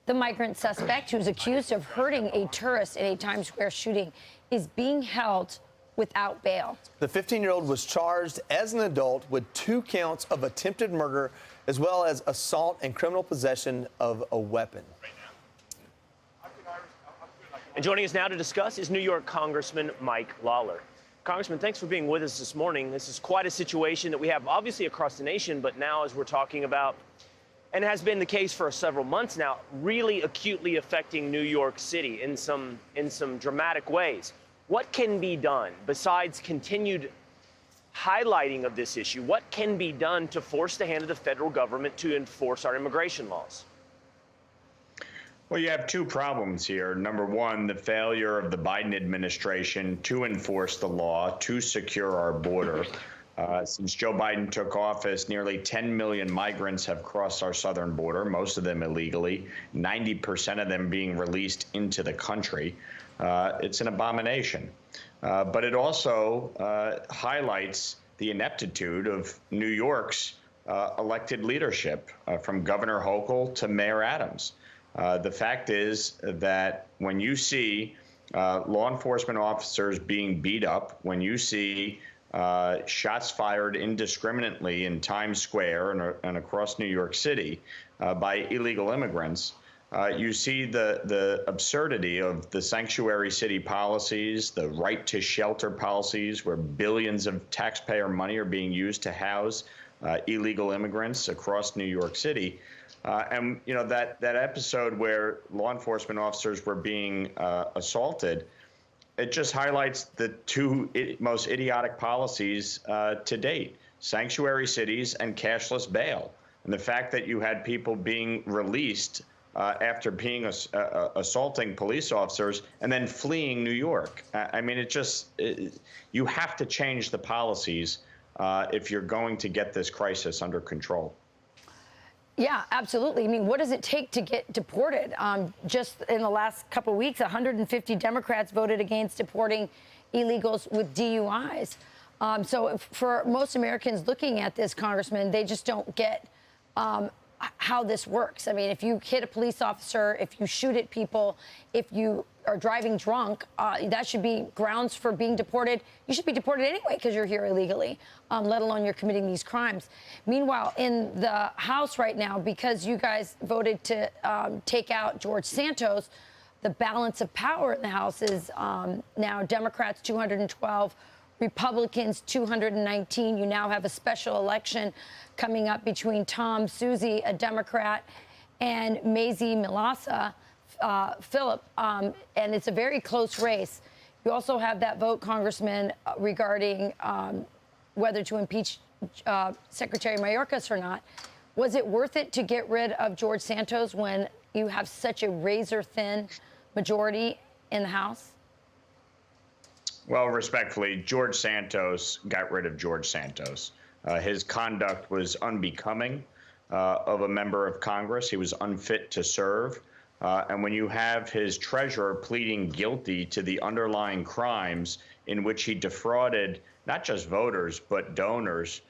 The migrant suspect, who's accused of hurting a tourist in a Times Square shooting, is being held without bail. The 15-year-old was charged as an adult with 2 counts of attempted murder, as well as assault and criminal possession of a weapon. And joining us now to discuss is New York Congressman Mike Lawler. Congressman, thanks for being with us this morning. This is quite a situation that we have obviously across the nation, but now as we're talking about, and has been the case for several months now, really acutely affecting New York City in some dramatic ways. What can be done besides continued highlighting of this issue? What can be done to force the hand of the federal government to enforce our immigration laws? Well, you have 2 problems here. Number one, the failure of the Biden administration to enforce the law, to secure our border. Since Joe Biden took office, nearly 10 million migrants have crossed our southern border, most of them illegally, 90% of them being released into the country. It's an abomination. But it also highlights the ineptitude of New York's elected leadership, from Governor Hochul to Mayor Adams. The fact is that when you see law enforcement officers being beat up, when you see shots fired indiscriminately in Times Square and across New York City by illegal immigrants, you see the absurdity of the sanctuary city policies, the right to shelter policies, where billions of taxpayer money are being used to house illegal immigrants across New York City. And, you know, that episode where law enforcement officers were being assaulted, it just highlights the 2 most idiotic policies to date: sanctuary cities and cashless bail. And the fact that you had people being released after being assaulting police officers and then fleeing New York. I mean, you have to change the policies if you're going to get this crisis under control. Yeah, absolutely. I mean, what does it take to get deported? Just in the last couple of weeks, 150 Democrats voted against deporting illegals with DUIs. So for most Americans looking at this, Congressman, they just don't get how this works. I mean, if you hit a police officer, if you shoot at people, if you are driving drunk, that should be grounds for being deported. You should be deported anyway because you're here illegally, let alone you're committing these crimes. Meanwhile, in the House right now, because you guys voted to take out George Santos, the balance of power in the House is now Democrats 212, Republicans 219. You now have a special election coming up between Tom Suozzi, a Democrat, and Mazie Milasa Phillip, and it's a very close race. You also have that vote, Congressman, regarding whether to impeach Secretary Mayorkas or not. Was it worth it to get rid of George Santos when you have such a razor-thin majority in the House? Well, respectfully, George Santos got rid of George Santos. His conduct was unbecoming of a member of Congress. He was unfit to serve. And when you have his treasurer pleading guilty to the underlying crimes in which he defrauded not just voters, but donors,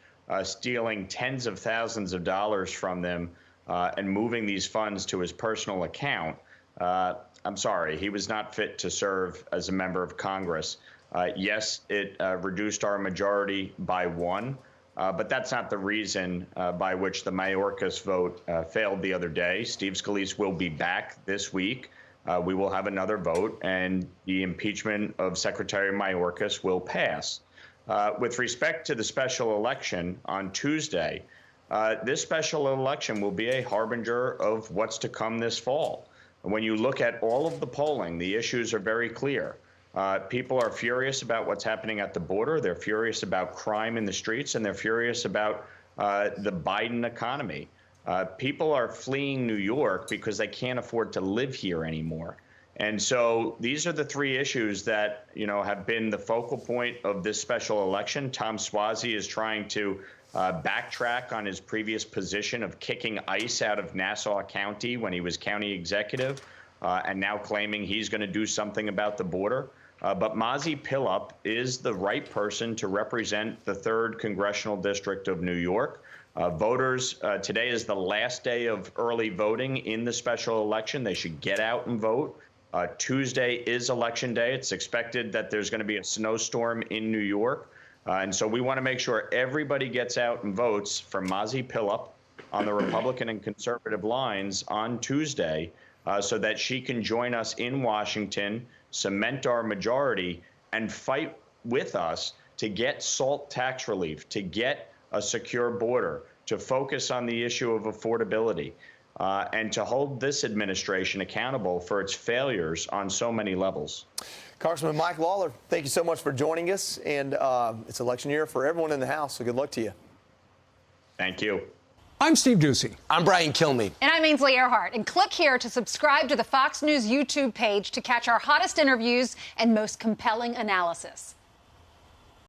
stealing tens of thousands of dollars from them and moving these funds to his personal account, I'm sorry, he was not fit to serve as a member of Congress. Yes, it reduced our majority by 1. But that's not the reason by which the Mayorkas vote failed the other day. Steve Scalise will be back this week. We will have another vote, and the impeachment of Secretary Mayorkas will pass. With respect to the special election on Tuesday, this special election will be a harbinger of what's to come this fall. When you look at all of the polling, the issues are very clear. People are furious about what's happening at the border. They're furious about crime in the streets, and they're furious about the Biden economy. People are fleeing New York because they can't afford to live here anymore. And so these are the 3 issues that, you know, have been the focal point of this special election. Tom Suozzi is trying to backtrack on his previous position of kicking ICE out of Nassau County when he was county executive, and now claiming he's going to do something about the border. But Mazi Phillip is the right person to represent the 3rd Congressional District of New York. Voters, today is the last day of early voting in the special election. They should get out and vote. Tuesday is Election Day. It's expected that there's going to be a snowstorm in New York. And so we want to make sure everybody gets out and votes for Mazi Pilip on the Republican and conservative lines on Tuesday so that she can join us in Washington, cement our majority, and fight with us to get SALT tax relief, to get a secure border, to focus on the issue of affordability, and to hold this administration accountable for its failures on so many levels. Congressman Mike Lawler, thank you so much for joining us. And it's election year for everyone in the House, so good luck to you. Thank you. I'm Steve Ducey. I'm Brian Kilmeade. And I'm Ainsley Earhart. And click here to subscribe to the Fox News YouTube page to catch our hottest interviews and most compelling analysis.